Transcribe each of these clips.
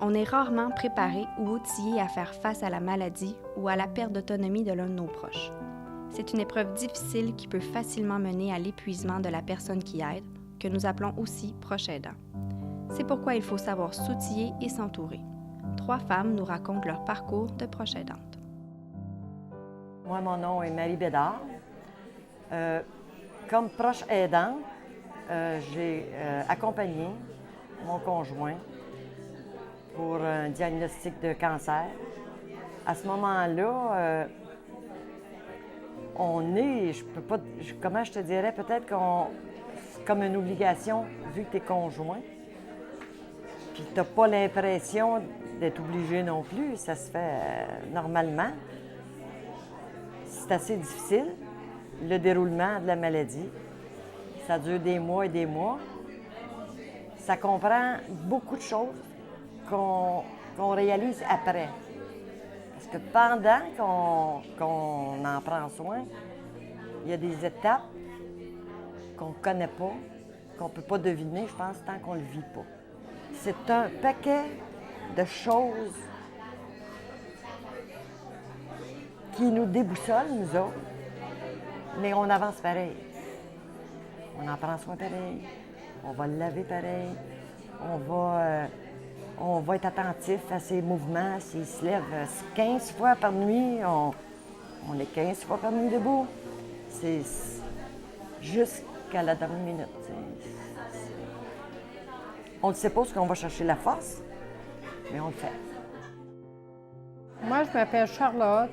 On est rarement préparé ou outillé à faire face à la maladie ou à la perte d'autonomie de l'un de nos proches. C'est une épreuve difficile qui peut facilement mener à l'épuisement de la personne qui aide, que nous appelons aussi proche aidant. C'est pourquoi il faut savoir s'outiller et s'entourer. 3 femmes nous racontent leur parcours de proche aidante. Moi, mon nom est Marie Bédard. Comme proche aidante, j'ai accompagné mon conjoint pour un diagnostic de cancer. À ce moment-là, comment je te dirais, peut-être qu'on, c'est comme une obligation, vu que tu es conjoint, puis tu n'as pas l'impression d'être obligé non plus, ça se fait normalement. C'est assez difficile, le déroulement de la maladie. Ça dure des mois et des mois. Ça comprend beaucoup de choses qu'on réalise après. Parce que pendant qu'on en prend soin, il y a des étapes qu'on ne connaît pas, qu'on ne peut pas deviner, je pense, tant qu'on ne le vit pas. C'est un paquet de choses qui nous déboussolent, nous autres, mais on avance pareil. On en prend soin pareil, on va le laver pareil, on va être attentif à ses mouvements. S'il se lève 15 fois par nuit, on est 15 fois par nuit debout. C'est jusqu'à la dernière minute. On ne sait pas ce qu'on va chercher la force, mais on le fait. Moi, je m'appelle Charlotte.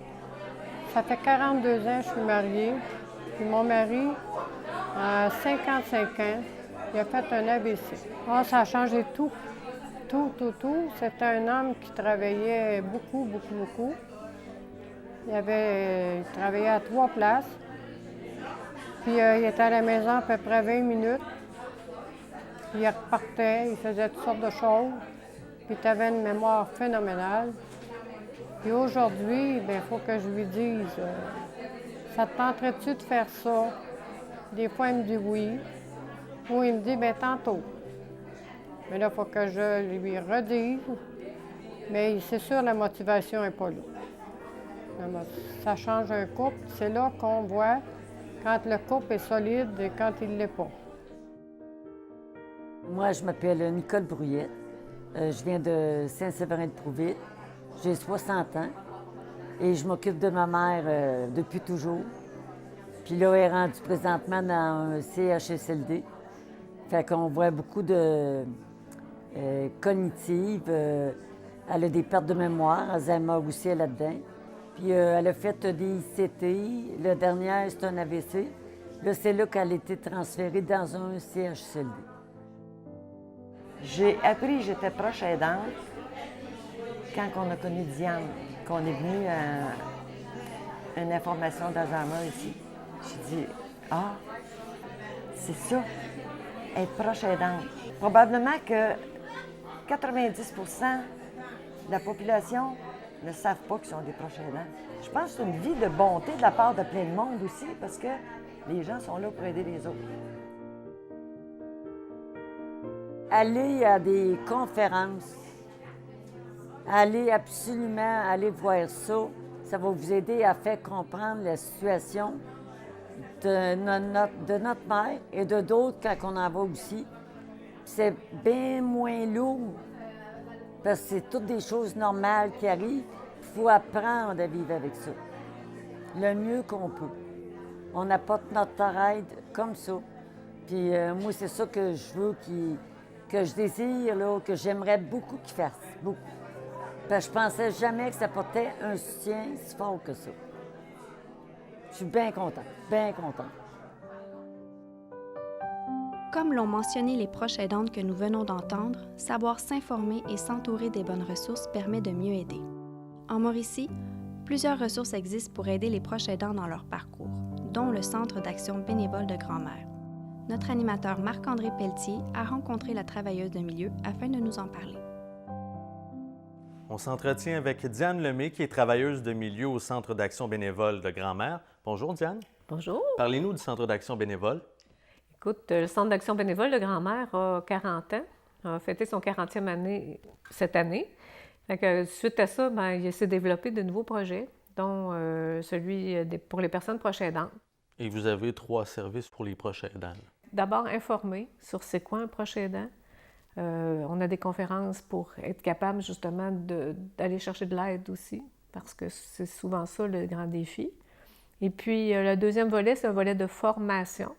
Ça fait 42 ans que je suis mariée. Puis mon mari, à 55 ans, il a fait un AVC. Ah, ça a changé tout. Tout. C'était un homme qui travaillait beaucoup. Il travaillait à 3 places. Puis il était à la maison à peu près 20 minutes. Puis il repartait, il faisait toutes sortes de choses. Puis il avait une mémoire phénoménale. Puis aujourd'hui, il faut que je lui dise, ça te tenterait-tu de faire ça? Des fois, il me dit oui. Ou il me dit, tantôt. Mais là, il faut que je lui redise. Mais c'est sûr, la motivation n'est pas là. Ça change un couple. C'est là qu'on voit quand le couple est solide et quand il ne l'est pas. Moi, je m'appelle Nicole Brouillette. Je viens de Saint-Séverin-de-Prouville. J'ai 60 ans et je m'occupe de ma mère depuis toujours. Puis là, elle est rendue présentement dans un CHSLD. Fait qu'on voit beaucoup de cognitives. Elle a des pertes de mémoire. Alzheimer aussi, elle là-dedans. Puis elle a fait des ICT. La dernière, c'est un AVC. Là, c'est là qu'elle a été transférée dans un CHSLD. J'ai appris que j'étais proche aidante quand on a connu Diane, qu'on est venu à une information d'Alzheimer ici. J'ai dit, c'est ça, être proche aidante. Probablement que 90 de la population ne savent pas qu'ils sont des proches aidants. Je pense que c'est une vie de bonté de la part de plein de monde aussi, parce que les gens sont là pour aider les autres. Aller à des conférences, allez absolument aller voir ça. Ça va vous aider à faire comprendre la situation de notre mère et de d'autres quand on en va aussi. C'est bien moins lourd parce que c'est toutes des choses normales qui arrivent. Il faut apprendre à vivre avec ça le mieux qu'on peut. On apporte notre aide comme ça. Puis moi, c'est ça que je veux, que je désire, là, que j'aimerais beaucoup qu'ils fassent. Beaucoup. Parce que je pensais jamais que ça portait un soutien si fort que ça. Je suis bien contente, bien contente. Comme l'ont mentionné les proches aidantes que nous venons d'entendre, savoir s'informer et s'entourer des bonnes ressources permet de mieux aider. En Mauricie, plusieurs ressources existent pour aider les proches aidants dans leur parcours, dont le Centre d'action bénévole de Grand-Mère. Notre animateur Marc-André Pelletier a rencontré la travailleuse de milieu afin de nous en parler. On s'entretient avec Diane Lemay, qui est travailleuse de milieu au Centre d'action bénévole de Grand-Mère. Bonjour, Diane. Bonjour. Parlez-nous du Centre d'action bénévole. Écoute, le Centre d'action bénévole de Grand-Mère a 40 ans, a fêté son 40e année cette année. Fait que, suite à ça, ben, il s'est développé de nouveaux projets, dont celui pour les personnes proches aidantes. Et vous avez 3 services pour les proches aidants. D'abord, informer sur c'est quoi un proche aidant. On a des conférences pour être capable justement d'aller chercher de l'aide aussi, parce que c'est souvent ça le grand défi. Et puis, le deuxième volet, c'est un volet de formation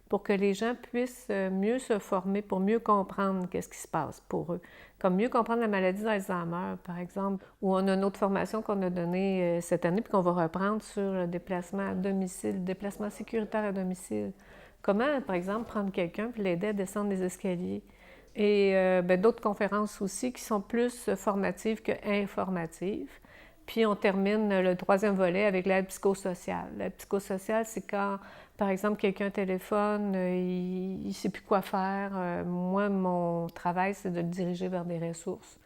pour que les gens puissent mieux se former, pour mieux comprendre qu'est-ce qui se passe pour eux. Comme mieux comprendre la maladie d'Alzheimer, par exemple, où on a une autre formation qu'on a donnée cette année, puis qu'on va reprendre sur le déplacement à domicile, le déplacement sécuritaire à domicile. Comment, par exemple, prendre quelqu'un puis l'aider à descendre les escaliers. Et d'autres conférences aussi qui sont plus formatives qu'informatives. Puis on termine le troisième volet avec l'aide psychosociale. L'aide psychosociale, c'est quand, par exemple, quelqu'un téléphone, il ne sait plus quoi faire. Moi, mon travail, c'est de le diriger vers des ressources,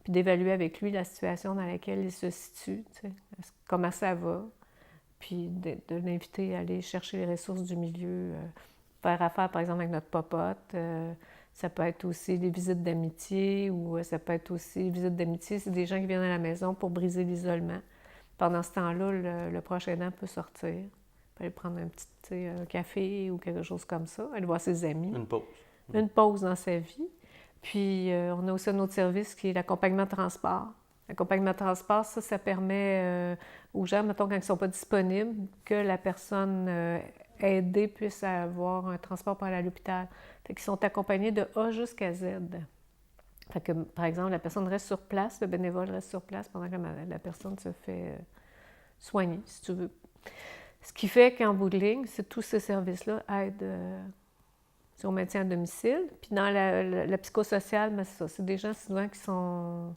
puis d'évaluer avec lui la situation dans laquelle il se situe, comment ça va, puis de l'inviter à aller chercher les ressources du milieu, faire affaire, par exemple, avec notre popote. Ça peut être aussi des visites d'amitié ou ça peut être aussi des visites d'amitié, c'est des gens qui viennent à la maison pour briser l'isolement. Pendant ce temps-là, le proche aidant peut sortir, peut aller prendre un petit un café ou quelque chose comme ça, aller voir ses amis. Une pause. Une pause dans sa vie. Puis, on a aussi un autre service qui est l'accompagnement de transport. L'accompagnement de transport, ça permet aux gens, mettons, quand ils ne sont pas disponibles, que la personne aidée puisse avoir un transport pour aller à l'hôpital. Fait qu'ils sont accompagnés de A jusqu'à Z. Fait que, par exemple, la personne reste sur place, le bénévole reste sur place pendant que la personne se fait soigner, si tu veux. Ce qui fait qu'en bout de ligne, c'est tous ces services-là aident au maintien à domicile. Puis dans la psychosociale, ben, c'est ça, c'est des gens souvent qui sont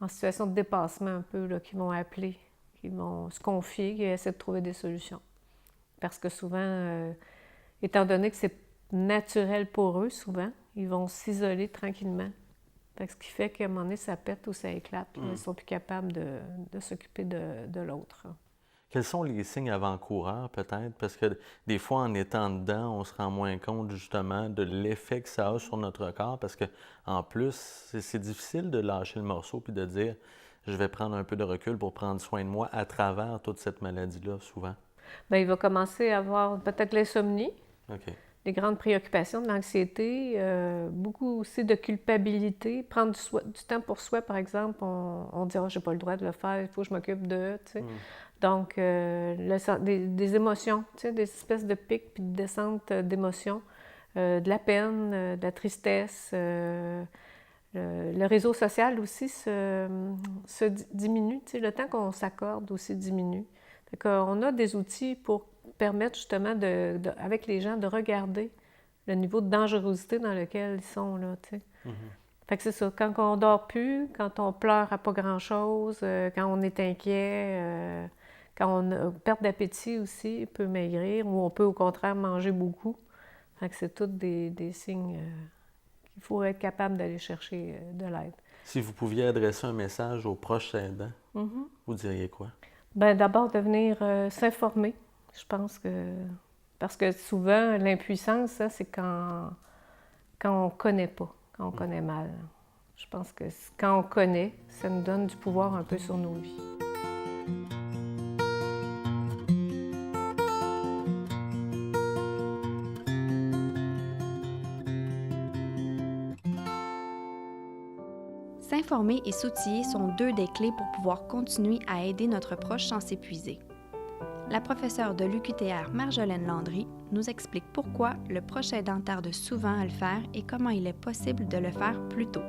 en situation de dépassement un peu, là, qui vont appeler, qui vont se confier, qui essaient de trouver des solutions. Parce que souvent, étant donné que c'est naturel pour eux, souvent, ils vont s'isoler tranquillement. Fait que ce qui fait qu'à un moment donné, ça pète ou ça éclate. Ils ne sont plus capables de s'occuper de l'autre. Quels sont les signes avant-coureurs, peut-être? Parce que des fois, en étant dedans, on se rend moins compte, justement, de l'effet que ça a sur notre corps. Parce qu'en plus, c'est difficile de lâcher le morceau puis de dire « je vais prendre un peu de recul pour prendre soin de moi » à travers toute cette maladie-là, souvent. Bien, il va commencer à avoir peut-être l'insomnie, OK. des grandes préoccupations, de l'anxiété, beaucoup aussi de culpabilité. Prendre du temps pour soi, par exemple, on dira « j'ai pas le droit de le faire, il faut que je m'occupe de… » Donc, des émotions, des espèces de pics puis de descentes d'émotions, de la peine, de la tristesse. Le réseau social aussi se diminue, le temps qu'on s'accorde aussi diminue. Fait qu'on a des outils pour permettre justement, avec les gens, de regarder le niveau de dangerosité dans lequel ils sont, là, Fait que c'est ça, quand on dort plus, quand on pleure à pas grand-chose, quand on est inquiet, quand on a perte d'appétit aussi, peut maigrir, ou on peut au contraire manger beaucoup. Fait que c'est tous des signes qu'il faut être capable d'aller chercher de l'aide. Si vous pouviez adresser un message aux proches aidants, vous diriez quoi? Bien, d'abord, de venir s'informer. Je pense que... Parce que souvent, l'impuissance, ça, c'est quand on ne connaît pas, quand on connaît mal. Je pense que quand on connaît, ça nous donne du pouvoir un peu sur nos vies. S'informer et s'outiller sont deux des clés pour pouvoir continuer à aider notre proche sans s'épuiser. La professeure de l'UQTR Marjolaine Landry nous explique pourquoi le proche aidant tarde souvent à le faire et comment il est possible de le faire plus tôt.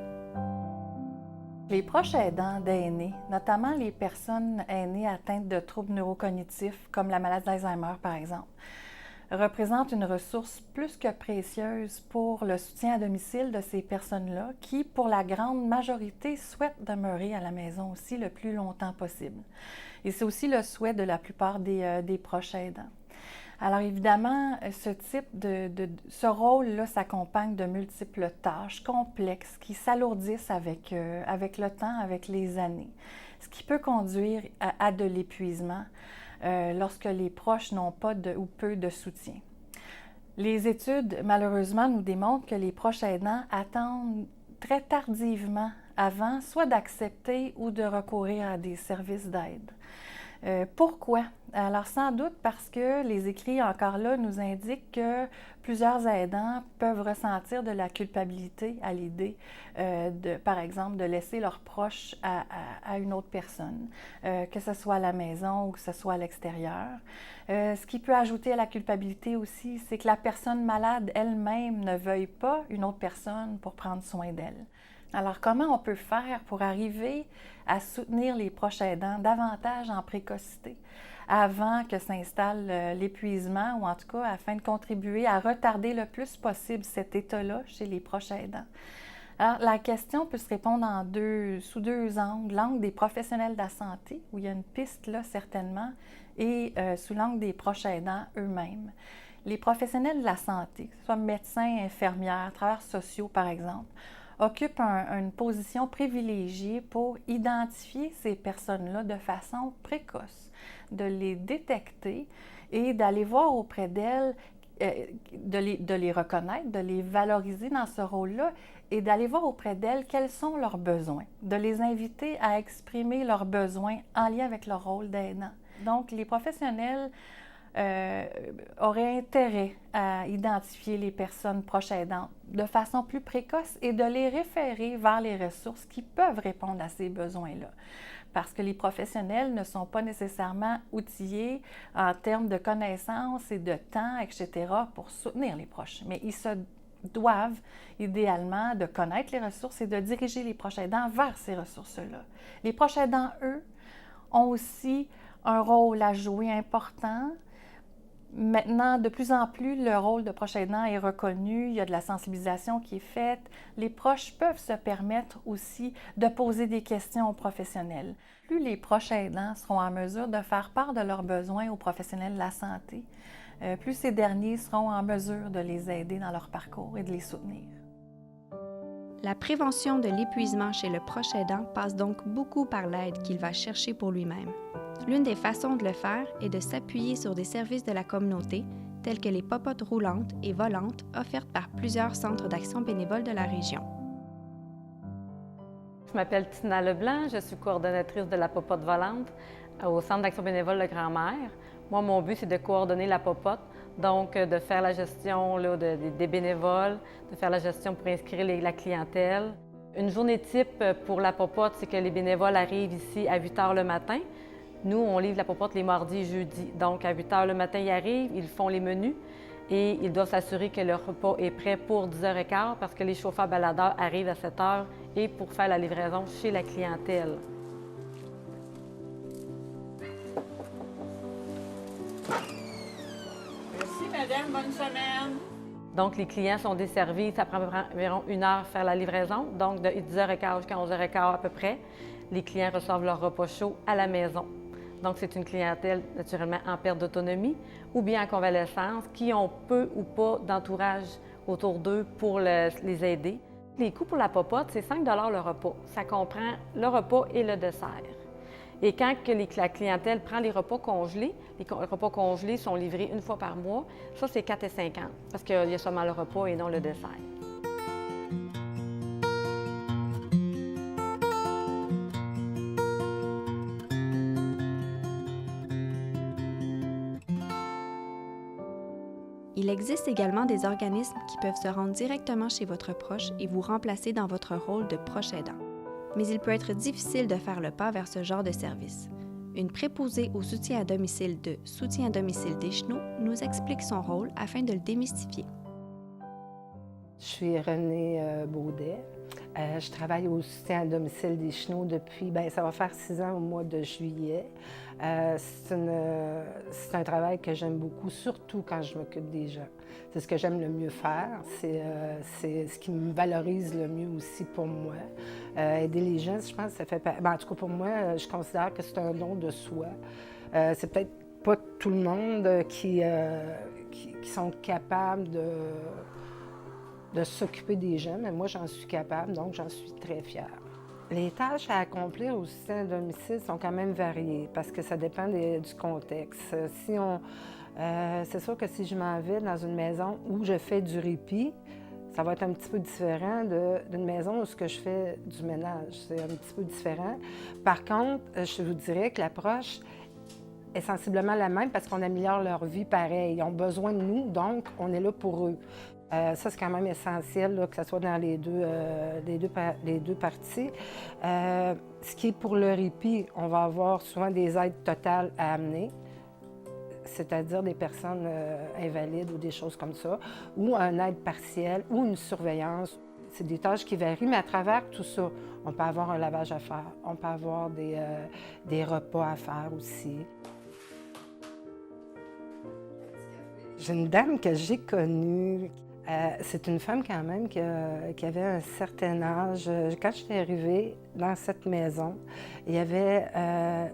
Les proches aidants d'aînés, notamment les personnes aînées atteintes de troubles neurocognitifs comme la maladie d'Alzheimer par exemple, représentent une ressource plus que précieuse pour le soutien à domicile de ces personnes-là qui, pour la grande majorité, souhaitent demeurer à la maison aussi le plus longtemps possible. Et c'est aussi le souhait de la plupart des proches aidants. Alors évidemment, ce rôle-là s'accompagne de multiples tâches complexes qui s'alourdissent avec le temps, avec les années, ce qui peut conduire à de l'épuisement lorsque les proches n'ont pas ou peu de soutien. Les études, malheureusement, nous démontrent que les proches aidants attendent très tardivement avant soit d'accepter ou de recourir à des services d'aide. Pourquoi? Alors, sans doute parce que les écrits, encore là, nous indiquent que plusieurs aidants peuvent ressentir de la culpabilité à l'idée, par exemple, de laisser leurs proches à une autre personne, que ce soit à la maison ou que ce soit à l'extérieur. Ce qui peut ajouter à la culpabilité aussi, c'est que la personne malade elle-même ne veuille pas une autre personne pour prendre soin d'elle. Alors, comment on peut faire pour arriver à soutenir les proches aidants davantage en précocité, avant que s'installe l'épuisement, ou en tout cas afin de contribuer à retarder le plus possible cet état-là chez les proches aidants? Alors, la question peut se répondre sous deux angles. L'angle des professionnels de la santé, où il y a une piste là certainement, et sous l'angle des proches aidants eux-mêmes. Les professionnels de la santé, que ce soit médecins, infirmières, travailleurs sociaux par exemple, occupent une position privilégiée pour identifier ces personnes-là de façon précoce, de les détecter et d'aller voir auprès d'elles, de les reconnaître, de les valoriser dans ce rôle-là et d'aller voir auprès d'elles quels sont leurs besoins, de les inviter à exprimer leurs besoins en lien avec leur rôle d'aidant. Donc, les professionnels auraient intérêt à identifier les personnes proches aidantes de façon plus précoce et de les référer vers les ressources qui peuvent répondre à ces besoins-là. Parce que les professionnels ne sont pas nécessairement outillés en termes de connaissances et de temps, etc., pour soutenir les proches. Mais ils se doivent idéalement de connaître les ressources et de diriger les proches aidants vers ces ressources-là. Les proches aidants, eux, ont aussi un rôle à jouer important. Maintenant, de plus en plus, le rôle de proche aidant est reconnu, il y a de la sensibilisation qui est faite. Les proches peuvent se permettre aussi de poser des questions aux professionnels. Plus les proches aidants seront en mesure de faire part de leurs besoins aux professionnels de la santé, plus ces derniers seront en mesure de les aider dans leur parcours et de les soutenir. La prévention de l'épuisement chez le proche aidant passe donc beaucoup par l'aide qu'il va chercher pour lui-même. L'une des façons de le faire est de s'appuyer sur des services de la communauté, tels que les popotes roulantes et volantes offertes par plusieurs centres d'action bénévoles de la région. Je m'appelle Tina Leblanc, je suis coordonnatrice de la popote volante au Centre d'action bénévole de Grand-Mère. Moi, mon but, c'est de coordonner la popote, donc de faire la gestion là, des bénévoles, de faire la gestion pour inscrire la clientèle. Une journée type pour la popote, c'est que les bénévoles arrivent ici à 8 h le matin. Nous, on livre la popote les mardis et jeudis. Donc, à 8 h le matin, ils arrivent, ils font les menus et ils doivent s'assurer que leur repas est prêt pour 10 h 15 parce que les chauffeurs baladeurs arrivent à 7 h et pour faire la livraison chez la clientèle. Merci, madame. Bonne semaine. Donc, les clients sont desservis. Ça prend environ 1 heure faire la livraison. Donc, de 10 h 15 jusqu'à 11 h 15 à peu près, les clients reçoivent leur repas chaud à la maison. Donc, c'est une clientèle naturellement en perte d'autonomie ou bien en convalescence qui ont peu ou pas d'entourage autour d'eux pour les aider. Les coûts pour la popote, c'est 5 $ le repas. Ça comprend le repas et le dessert. Et quand la clientèle prend les repas congelés, les repas congelés sont livrés une fois par mois, ça c'est 4,50 $ parce qu'il y a seulement le repas et non le dessert. Il existe également des organismes qui peuvent se rendre directement chez votre proche et vous remplacer dans votre rôle de proche aidant. Mais il peut être difficile de faire le pas vers ce genre de service. Une préposée au soutien à domicile de Soutien à domicile d'Échenots nous explique son rôle afin de le démystifier. Je suis Renée Baudet. Je travaille au soutien à domicile d'Échenots depuis, ça va faire 6 ans au mois de juillet. C'est un travail que j'aime beaucoup, surtout quand je m'occupe des gens. C'est ce que j'aime le mieux faire. C'est ce qui me valorise le mieux aussi pour moi. Aider les gens, je pense que ça fait... en tout cas, pour moi, je considère que c'est un don de soi. C'est peut-être pas tout le monde qui sont capables de s'occuper des gens, mais moi, j'en suis capable, donc j'en suis très fière. Les tâches à accomplir au soutien à domicile sont quand même variées parce que ça dépend du contexte. C'est sûr que si je m'en vais dans une maison où je fais du répit, Ça va être un petit peu différent d'une maison où ce que je fais du ménage. C'est un petit peu différent. Par contre, je vous dirais que l'approche est sensiblement la même parce qu'on améliore leur vie pareil. Ils ont besoin de nous, donc on est là pour eux. Ça, c'est quand même essentiel, là, que ce soit dans les deux parties. Ce qui est pour le répit, on va avoir souvent des aides totales à amener, c'est-à-dire des personnes invalides ou des choses comme ça, ou un aide partielle ou une surveillance. C'est des tâches qui varient, mais à travers tout ça, on peut avoir un lavage à faire, on peut avoir des repas à faire aussi. J'ai une dame que j'ai connue. C'est une femme quand même qui avait un certain âge. Quand j'étais arrivée dans cette maison, il y avait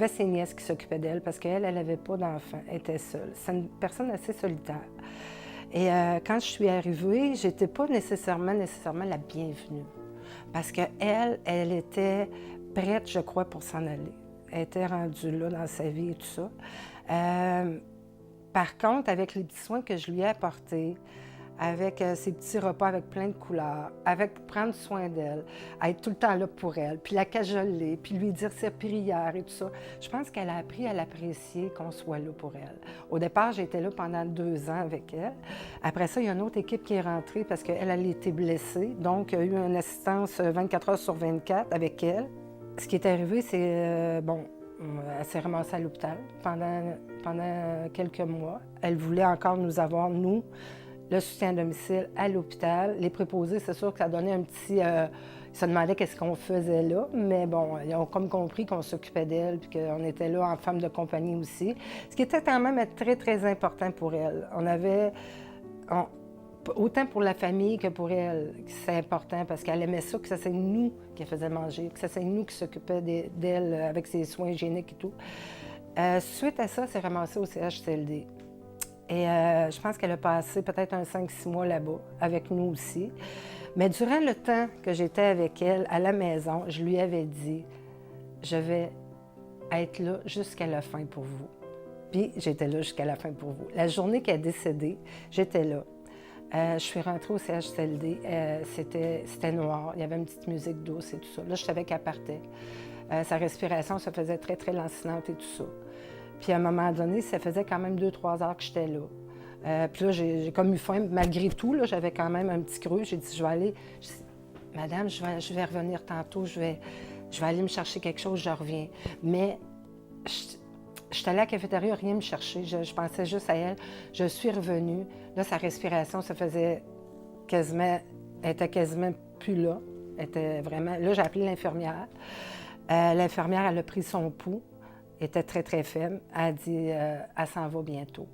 ses nièces qui s'occupaient d'elle parce qu'elle, elle n'avait pas d'enfants, elle était seule. C'est une personne assez solitaire. Et quand je suis arrivée, je n'étais pas nécessairement la bienvenue parce qu'elle, elle était prête, je crois, pour s'en aller. Elle était rendue là dans sa vie et tout ça. Par contre, avec les petits soins que je lui ai apportés, avec ses petits repas avec plein de couleurs, avec prendre soin d'elle, être tout le temps là pour elle, puis la cajoler, puis lui dire ses prières et tout ça. Je pense qu'elle a appris à l'apprécier qu'on soit là pour elle. Au départ, j'étais là pendant 2 ans avec elle. Après ça, il y a une autre équipe qui est rentrée parce qu'elle, elle était blessée. Donc, il y a eu une assistance 24 heures sur 24 avec elle. Ce qui est arrivé, c'est, elle s'est ramassée à l'hôpital pendant quelques mois. Elle voulait encore nous avoir, nous, le soutien à domicile à l'hôpital. Les préposés, c'est sûr que ça donnait un petit... ils se demandaient qu'est-ce qu'on faisait là, mais bon, ils ont comme compris qu'on s'occupait d'elle puis qu'on était là en femme de compagnie aussi. Ce qui était quand même très, très important pour elle. Autant pour la famille que pour elle, c'est important parce qu'elle aimait ça, que ça c'est nous qui faisait manger, que ça c'est nous qui s'occupait d'elle avec ses soins hygiéniques et tout. Suite à ça, elle s'est ramassée au CHSLD. Et je pense qu'elle a passé peut-être un 5-6 mois là-bas, avec nous aussi. Mais durant le temps que j'étais avec elle à la maison, je lui avais dit « Je vais être là jusqu'à la fin pour vous. » Puis j'étais là jusqu'à la fin pour vous. La journée qu'elle est décédée, j'étais là. Je suis rentrée au CHSLD, c'était noir, il y avait une petite musique douce et tout ça. Là, je savais qu'elle partait. Sa respiration se faisait très, très lancinante et tout ça. Puis à un moment donné, ça faisait quand même 2-3 heures que j'étais là. Puis là, j'ai comme eu faim. Malgré tout, là, j'avais quand même un petit creux. J'ai dit, je vais aller... Madame, je vais revenir tantôt. Je vais aller me chercher quelque chose, je reviens. Mais je suis allée à la cafétéria, rien me chercher. Je pensais juste à elle. Je suis revenue. Là, sa respiration se faisait quasiment... Elle était quasiment plus là. Elle était vraiment... Là, j'ai appelé l'infirmière. L'infirmière, elle a pris son pouls. Elle était très, très faible. Elle a dit, elle s'en va bientôt.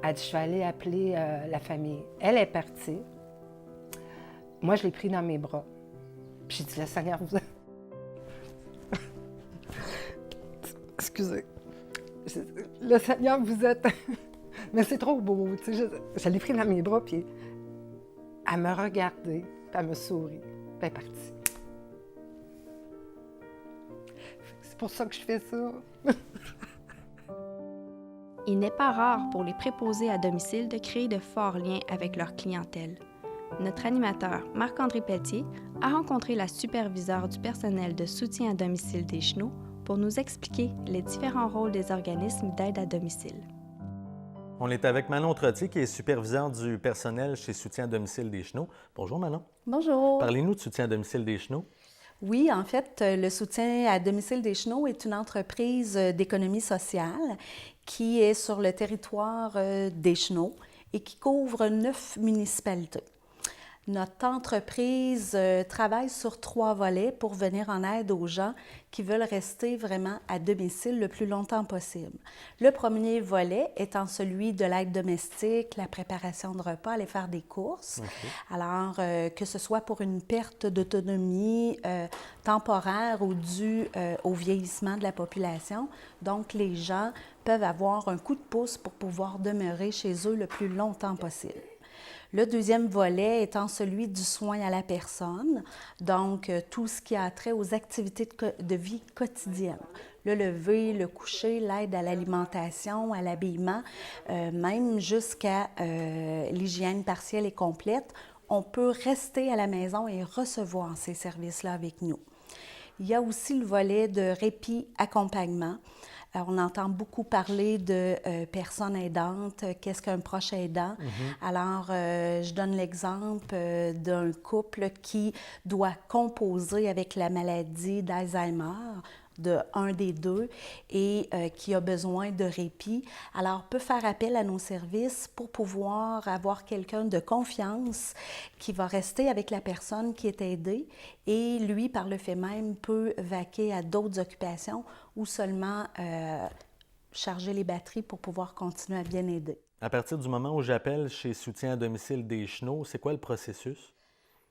Elle a dit, je vais aller appeler la famille. Elle est partie. Moi, je l'ai pris dans mes bras. Puis j'ai dit, le Seigneur vous a... Excusez. Le Seigneur vous a... Mais c'est trop beau, tu sais. Je l'ai pris dans mes bras, puis elle me regardait, puis elle me sourit, puis elle est partie. C'est pour ça que je fais ça. Il n'est pas rare pour les préposés à domicile de créer de forts liens avec leur clientèle. Notre animateur, Marc-André Pelletier, a rencontré la superviseure du personnel de soutien à domicile des Chenaux pour nous expliquer les différents rôles des organismes d'aide à domicile. On est avec Manon Trottier, qui est superviseure du personnel chez Soutien à domicile des Chenaux. Bonjour Manon. Bonjour. Parlez-nous de Soutien à domicile des Chenaux. Oui, en fait, le Soutien à domicile des Chenaux est une entreprise d'économie sociale qui est sur le territoire des Chenaux et qui couvre 9 municipalités. Notre entreprise travaille sur 3 volets pour venir en aide aux gens qui veulent rester vraiment à domicile le plus longtemps possible. Le premier volet étant celui de l'aide domestique, la préparation de repas, aller faire des courses. Okay. Alors, que ce soit pour une perte d'autonomie temporaire ou due au vieillissement de la population, donc les gens peuvent avoir un coup de pouce pour pouvoir demeurer chez eux le plus longtemps possible. Le deuxième volet étant celui du soin à la personne, donc tout ce qui a trait aux activités de vie quotidiennes. le lever, le coucher, l'aide à l'alimentation, à l'habillement, même jusqu'à l'hygiène partielle et complète. On peut rester à la maison et recevoir ces services-là avec nous. Il y a aussi le volet de répit-accompagnement. On entend beaucoup parler de personnes aidantes. Qu'est-ce qu'un proche aidant? Alors, je donne l'exemple d'un couple qui doit composer avec la maladie d'Alzheimer, de un des deux, et qui a besoin de répit. Alors, peut faire appel à nos services pour pouvoir avoir quelqu'un de confiance qui va rester avec la personne qui est aidée et lui, par le fait même, peut vaquer à d'autres occupations ou seulement charger les batteries pour pouvoir continuer à bien aider. À partir du moment où j'appelle chez Soutien à domicile des Chenaux, c'est quoi le processus?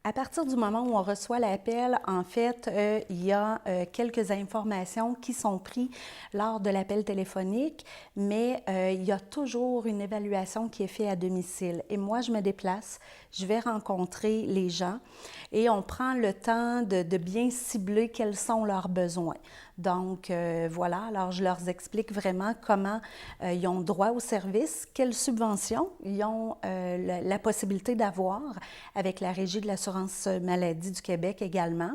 À partir du moment où on reçoit l'appel, en fait, il y a quelques informations qui sont prises lors de l'appel téléphonique, mais il y a toujours une évaluation qui est faite à domicile. Et moi, je me déplace, je vais rencontrer les gens et on prend le temps de bien cibler quels sont leurs besoins. Donc, voilà, alors je leur explique vraiment comment ils ont droit au service, quelles subventions ils ont la possibilité d'avoir avec la Régie de l'assurance maladie du Québec également.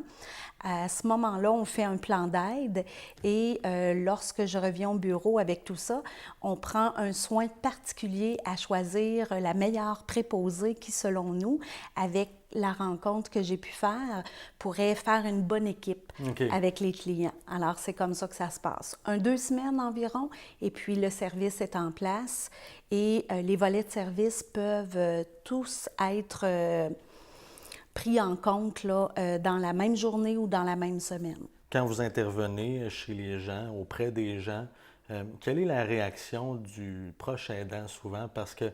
À ce moment-là, on fait un plan d'aide et lorsque je reviens au bureau avec tout ça, on prend un soin particulier à choisir la meilleure préposée qui, selon nous, avec la rencontre que j'ai pu faire, pourrait faire une bonne équipe avec les clients. Alors, c'est comme ça que ça se passe. 2 semaines environ, et puis le service est en place et les volets de service peuvent tous être pris en compte là, dans la même journée ou dans la même semaine. Quand vous intervenez chez les gens, auprès des gens, quelle est la réaction du proche aidant souvent? Parce que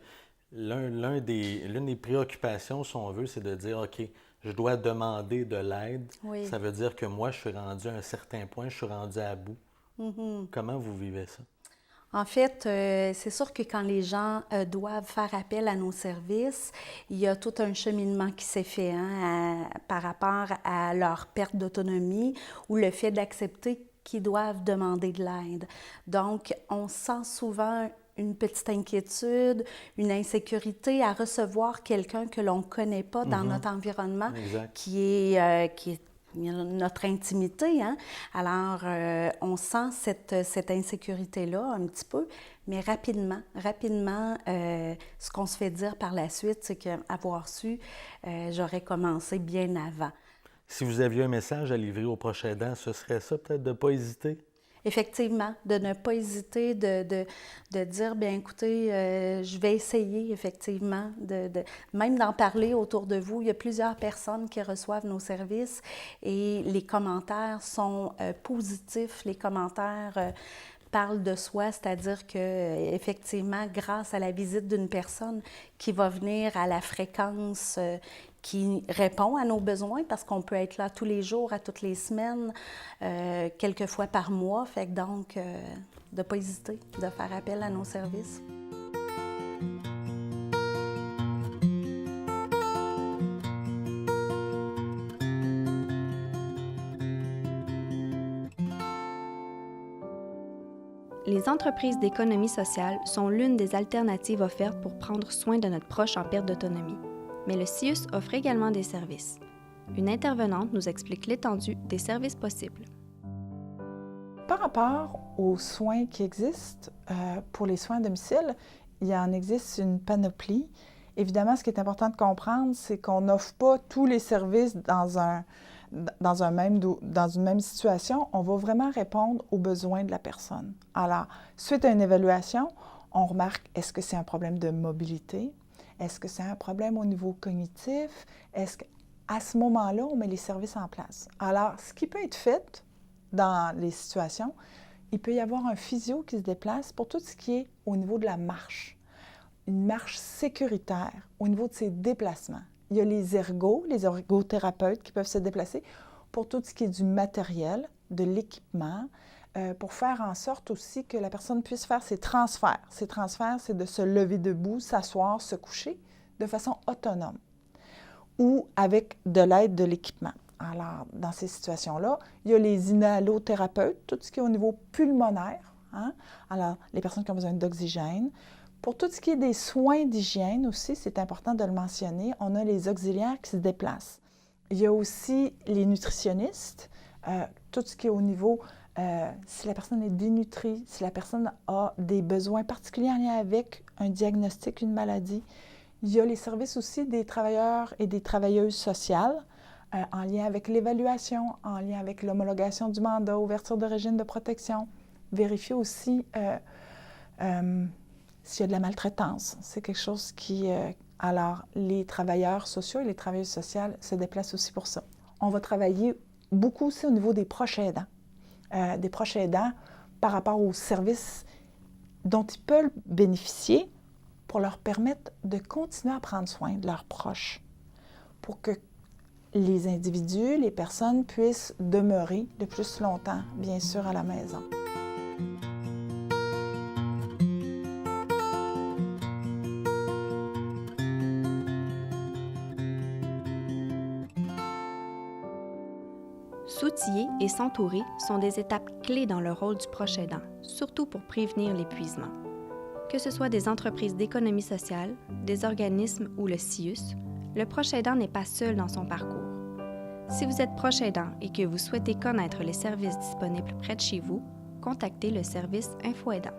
l'une des préoccupations, si on veut, c'est de dire, OK, je dois demander de l'aide. Oui. Ça veut dire que moi, je suis rendu à un certain point, je suis rendu à bout. Comment vous vivez ça? En fait, c'est sûr que quand les gens doivent faire appel à nos services, il y a tout un cheminement qui s'est fait par rapport à leur perte d'autonomie ou le fait d'accepter qu'ils doivent demander de l'aide. Donc, on sent souvent une petite inquiétude, une insécurité à recevoir quelqu'un que l'on ne connaît pas dans notre environnement, qui est notre intimité. Hein? Alors, on sent cette insécurité-là un petit peu, mais rapidement, ce qu'on se fait dire par la suite, c'est qu'avoir su, j'aurais commencé bien avant. Si vous aviez un message à livrer aux proches aidants, ce serait ça, peut-être de ne pas hésiter? Effectivement, de ne pas hésiter de dire, bien écoutez, je vais essayer effectivement, même d'en parler autour de vous. Il y a plusieurs personnes qui reçoivent nos services et les commentaires sont positifs. Les commentaires parlent de soi, c'est-à-dire que effectivement, grâce à la visite d'une personne qui va venir à la fréquence qui répond à nos besoins, parce qu'on peut être là tous les jours, à toutes les semaines, quelques fois par mois. Fait que donc, de ne pas hésiter de faire appel à nos services. Les entreprises d'économie sociale sont l'une des alternatives offertes pour prendre soin de notre proche en perte d'autonomie. Mais le CIUS offre également des services. Une intervenante nous explique l'étendue des services possibles. Par rapport aux soins qui existent, pour les soins à domicile, il en existe une panoplie. Évidemment, ce qui est important de comprendre, c'est qu'on n'offre pas tous les services dans une même situation. On va vraiment répondre aux besoins de la personne. Alors, suite à une évaluation, on remarque, est-ce que c'est un problème de mobilité? Est-ce que c'est un problème au niveau cognitif? Est-ce qu'à ce moment-là, on met les services en place? Alors, ce qui peut être fait dans les situations, il peut y avoir un physio qui se déplace pour tout ce qui est au niveau de la marche, une marche sécuritaire au niveau de ses déplacements. Il y a les ergothérapeutes qui peuvent se déplacer pour tout ce qui est du matériel, de l'équipement, pour faire en sorte aussi que la personne puisse faire ses transferts. Ces transferts, c'est de se lever debout, s'asseoir, se coucher de façon autonome ou avec de l'aide de l'équipement. Alors, dans ces situations-là, il y a les inhalothérapeutes, tout ce qui est au niveau pulmonaire. Hein? Alors, les personnes qui ont besoin d'oxygène. Pour tout ce qui est des soins d'hygiène aussi, c'est important de le mentionner, on a les auxiliaires qui se déplacent. Il y a aussi les nutritionnistes, tout ce qui est au niveau, si la personne est dénutrie, si la personne a des besoins particuliers en lien avec un diagnostic, une maladie. Il y a les services aussi des travailleurs et des travailleuses sociales, en lien avec l'évaluation, en lien avec l'homologation du mandat, ouverture de régime de protection. Vérifier aussi s'il y a de la maltraitance. C'est quelque chose qui... alors, les travailleurs sociaux et les travailleuses sociales se déplacent aussi pour ça. On va travailler beaucoup aussi au niveau des proches aidants. Des proches aidants par rapport aux services dont ils peuvent bénéficier pour leur permettre de continuer à prendre soin de leurs proches, pour que les individus, les personnes puissent demeurer le plus longtemps, bien sûr, à la maison. S'outiller et s'entourer sont des étapes clés dans le rôle du proche aidant, surtout pour prévenir l'épuisement. Que ce soit des entreprises d'économie sociale, des organismes ou le CIUS, le proche aidant n'est pas seul dans son parcours. Si vous êtes proche aidant et que vous souhaitez connaître les services disponibles près de chez vous, contactez le service InfoAidant.